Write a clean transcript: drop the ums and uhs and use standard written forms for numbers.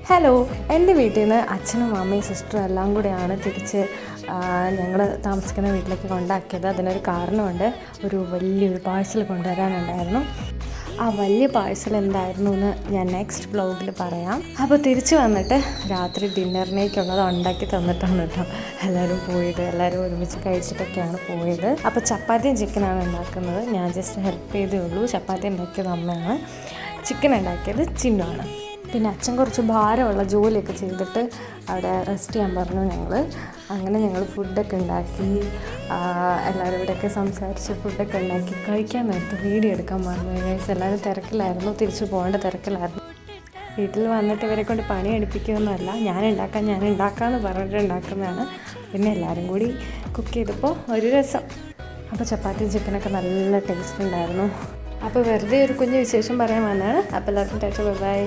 Hello, എൻ്റെ വീട്ടിൽ നിന്ന് അച്ഛനും അമ്മയും സിസ്റ്ററും എല്ലാം കൂടെയാണ് തിരിച്ച് ഞങ്ങൾ താമസിക്കുന്ന വീട്ടിലേക്ക് കൊണ്ടാക്കിയത്. അതിനൊരു കാരണമുണ്ട്. ഒരു വലിയൊരു പാഴ്സൽ കൊണ്ടുവരാനുണ്ടായിരുന്നു. ആ വലിയ പാഴ്സൽ എന്തായിരുന്നു എന്ന് ഞാൻ നെക്സ്റ്റ് വ്ലോഗിൽ പറയാം. അപ്പോൾ തിരിച്ച് വന്നിട്ട് രാത്രി ഡിന്നറിനേക്കുള്ളത് ഉണ്ടാക്കി തന്നിട്ടാണ് കേട്ടോ എല്ലാവരും ഒരുമിച്ച് കഴിച്ചിട്ടൊക്കെയാണ് പോയത്. അപ്പോൾ ചപ്പാത്തിയും ചിക്കനാണ് ഉണ്ടാക്കുന്നത്. ഞാൻ ജസ്റ്റ് ഹെൽപ്പ് ചെയ്തേ ഉള്ളൂ. ചപ്പാത്തി ഉണ്ടാക്കിയത് അമ്മയാണ്, ചിക്കൻ ഉണ്ടാക്കിയത് ചിന്നുവാണ്. പിന്നെ അച്ഛൻ കുറച്ച് ഭാരമുള്ള ജോലിയൊക്കെ ചെയ്തിട്ട് അവിടെ റെസ്റ്റ് ചെയ്യാൻ പറഞ്ഞു. അങ്ങനെ ഞങ്ങൾ ഫുഡൊക്കെ ഉണ്ടാക്കി എല്ലാവരും ഇവിടെയൊക്കെ സംസാരിച്ച് ഫുഡൊക്കെ ഉണ്ടാക്കി കഴിക്കാൻ നേരത്ത് വീഡിയോ എടുക്കാൻ പറഞ്ഞു. എല്ലാവരും തിരക്കിലായിരുന്നു, തിരിച്ചു പോകേണ്ട തിരക്കിലായിരുന്നു. വീട്ടിൽ വന്നിട്ട് ഇവരെ കൊണ്ട് പണി എടുപ്പിക്കുകയൊന്നുമല്ല, ഞാൻ ഉണ്ടാക്കാമെന്ന് പറഞ്ഞിട്ട് ഉണ്ടാക്കുന്നതാണ്. പിന്നെ എല്ലാവരും കൂടി കുക്ക് ചെയ്തപ്പോൾ ഒരു രസം. അപ്പോൾ ചപ്പാത്തിയും ചിക്കനൊക്കെ നല്ല ടേസ്റ്റ് ഉണ്ടായിരുന്നു. അപ്പോൾ വെറുതെ ഒരു കുഞ്ഞ് വിശേഷം പറയാൻ വന്നതാണ്. അപ്പോൾ എല്ലാവർക്കും ടാറ്റ, ബൈ.